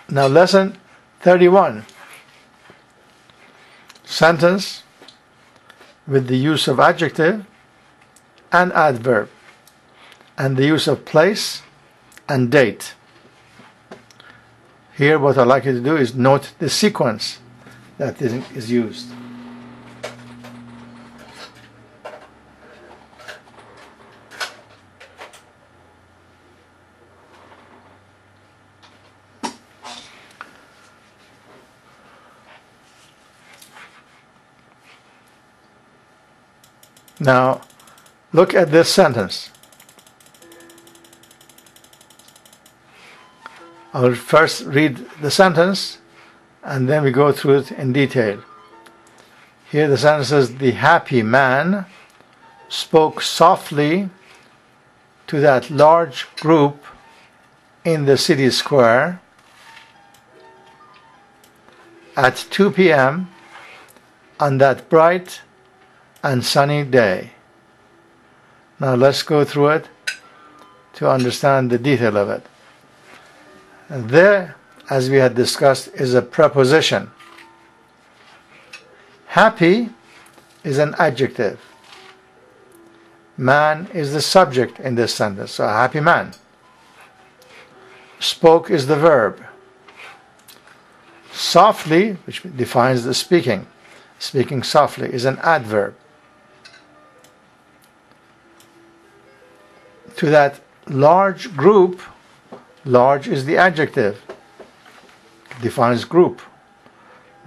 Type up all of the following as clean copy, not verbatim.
Now lesson 31. Sentence with the use of adjective and adverb, and the use of place and date. Here what I'd like you to do is note the sequence that is used. Now, look at this sentence. I'll first read the sentence and then we go through it in detail. Here the sentence says, the happy man spoke softly to that large group in the city square at 2 p.m. on that bright and sunny day. Now let's go through it to understand the detail of it. And there, as we had discussed, is a preposition. Happy is an adjective. Man is the subject in this sentence, so a happy man. Spoke is the verb. Softly, which defines the speaking softly, is an adverb. To that large group, large is the adjective, defines group.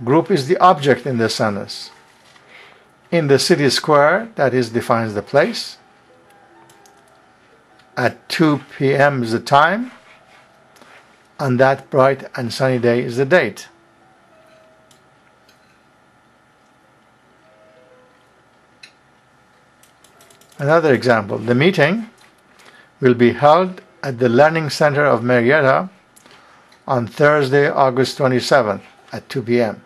Group is the object in this sentence. In the city square, that is, defines the place. At 2 p.m. is the time. On that bright and sunny day is the date. Another example, the meeting will be held at the Learning Center of Marietta on Thursday, August 27th at 2 p.m.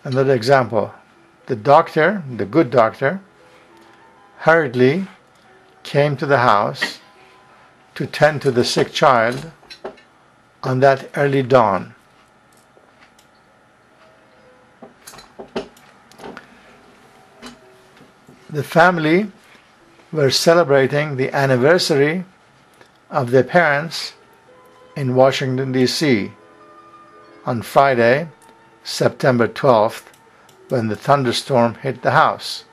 Another example, the doctor, the good doctor, hurriedly came to the house to tend to the sick child on that early dawn. The family were celebrating the anniversary of their parents in Washington, D.C. on Friday, September 12th, when the thunderstorm hit the house.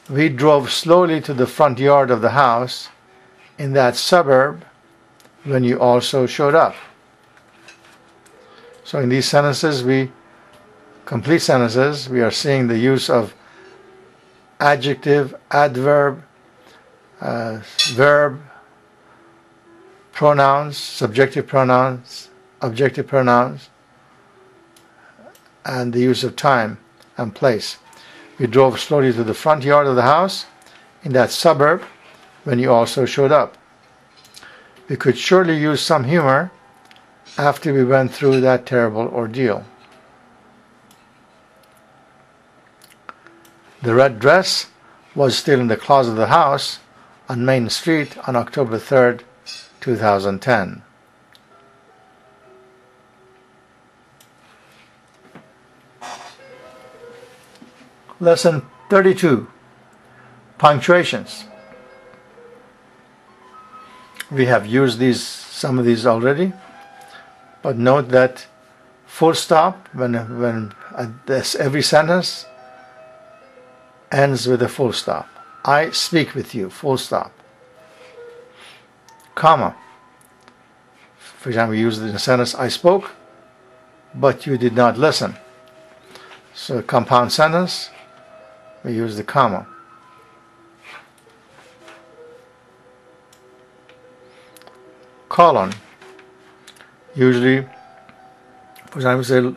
We drove slowly to the front yard of the house in that suburb when you also showed up. So in these sentences, complete sentences, we are seeing the use of adjective, adverb, verb, pronouns, subjective pronouns, objective pronouns, and the use of time and place. We drove slowly to the front yard of the house in that suburb when you also showed up. We could surely use some humor after we went through that terrible ordeal. The red dress was still in the closet of the house on Main Street on October 3rd, 2010. Lesson 32, punctuations. We have used some of these already, but note that full stop when every sentence ends with a full stop. I speak with you, full stop. Comma. For example, we use it in a sentence, I spoke, but you did not listen. So a compound sentence, we use the comma. Colon. Usually, for example, we say,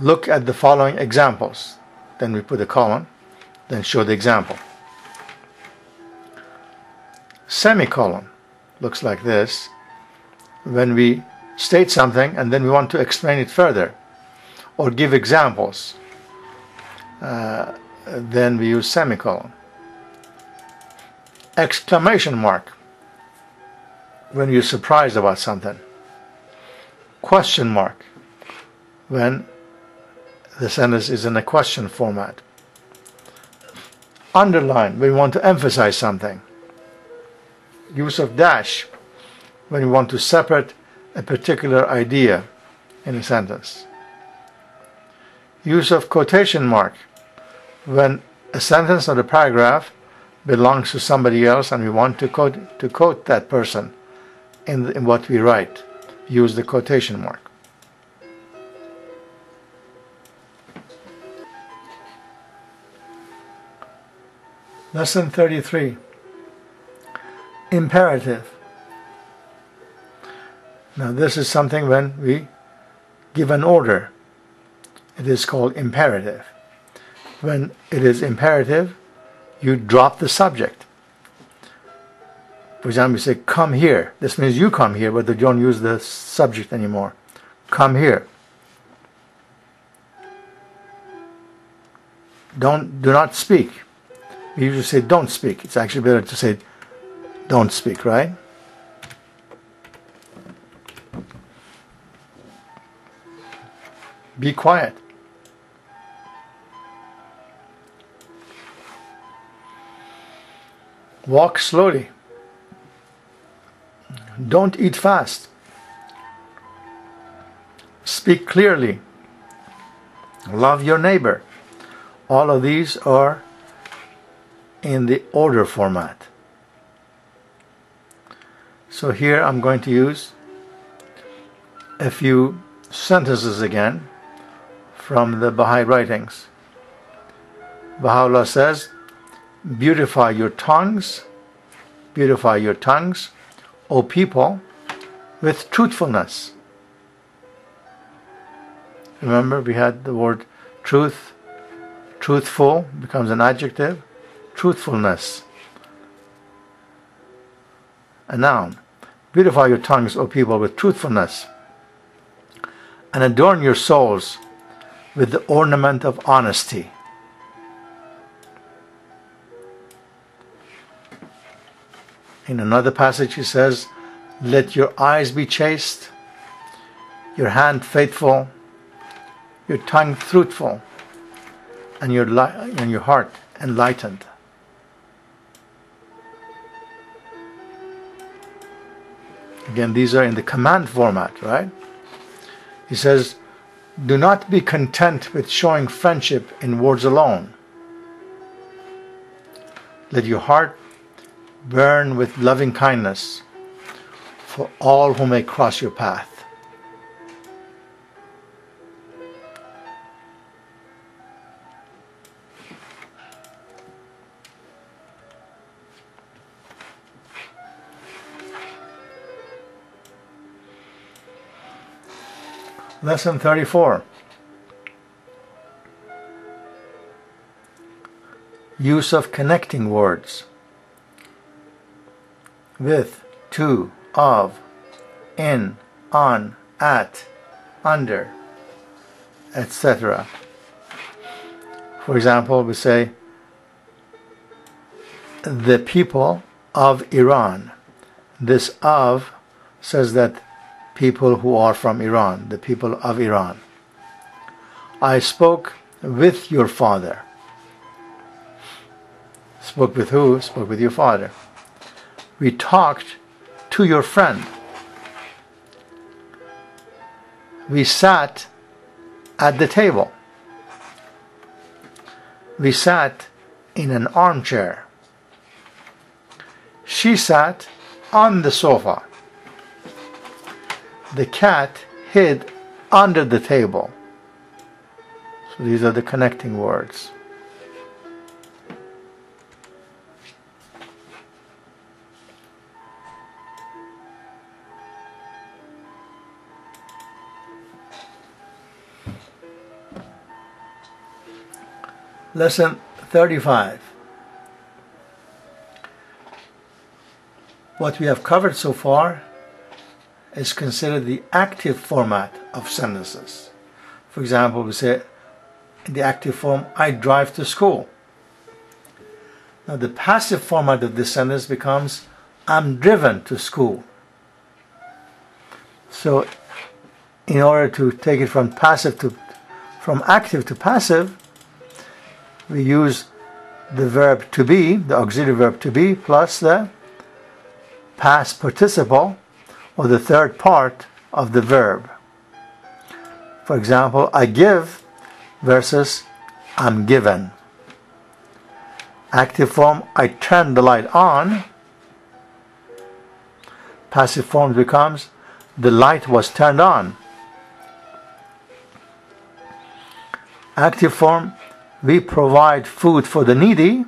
look at the following examples. Then we put a colon, then show the example. Semicolon looks like this when we state something and then we want to explain it further or give examples. then we use semicolon. Exclamation mark when you're surprised about something. Question mark when the sentence is in a question format. Underline when you want to emphasize something. Use of dash when you want to separate a particular idea in a sentence. Use of quotation mark when a sentence or a paragraph belongs to somebody else and we want to quote that person in what we write. Use the quotation mark. Lesson 33. Imperative. Now this is something when we give an order. It is called imperative. When it is imperative, you drop the subject. For example, you say, come here. This means you come here, but they don't use the subject anymore. Come here. Do not speak. We usually say don't speak. It's actually better to say don't speak, right? Be quiet. Walk slowly. Don't eat fast. Speak clearly. Love your neighbor. All of these are in the order format. So here I'm going to use a few sentences again from the Baha'i writings. Baha'u'llah says, beautify your tongues, O people, with truthfulness. Remember, we had the word truth. Truthful becomes an adjective. Truthfulness, a noun. Beautify your tongues, O people, with truthfulness, and adorn your souls with the ornament of honesty. In another passage he says, let your eyes be chaste, your hand faithful, your tongue truthful, and your heart enlightened. Again, these are in the command format, right? He says, do not be content with showing friendship in words alone. Let your heart burn with loving kindness for all who may cross your path. Lesson 34. Use of connecting words. With, to, of, in, on, at, under, etc. For example, we say, the people of Iran. This of says that people who are from Iran, the people of Iran. I spoke with your father. Spoke with who? Spoke with your father. We talked to your friend. We sat at the table. We sat in an armchair. She sat on the sofa. The cat hid under the table. So these are the connecting words. Lesson 35. What we have covered so far is considered the active format of sentences. For example, we say, in the active form, I drive to school. Now the passive format of this sentence becomes, I'm driven to school. So in order to take it from active to passive, we use the verb to be, the auxiliary verb to be, plus the past participle, or the third part of the verb. For example, I give versus I'm given. Active form, I turn the light on. Passive form becomes, the light was turned on. Active form, we provide food for the needy.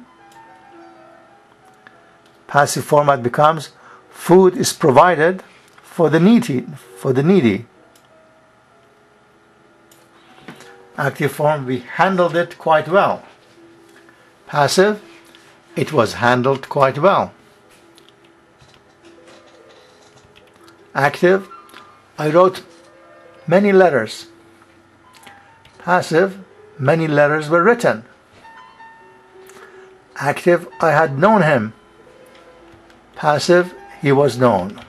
Passive format becomes, food is provided for the needy. Active form, we handled it quite well. Passive, it was handled quite well. Active, I wrote many letters. Passive, many letters were written. Active, I had known him. Passive, he was known.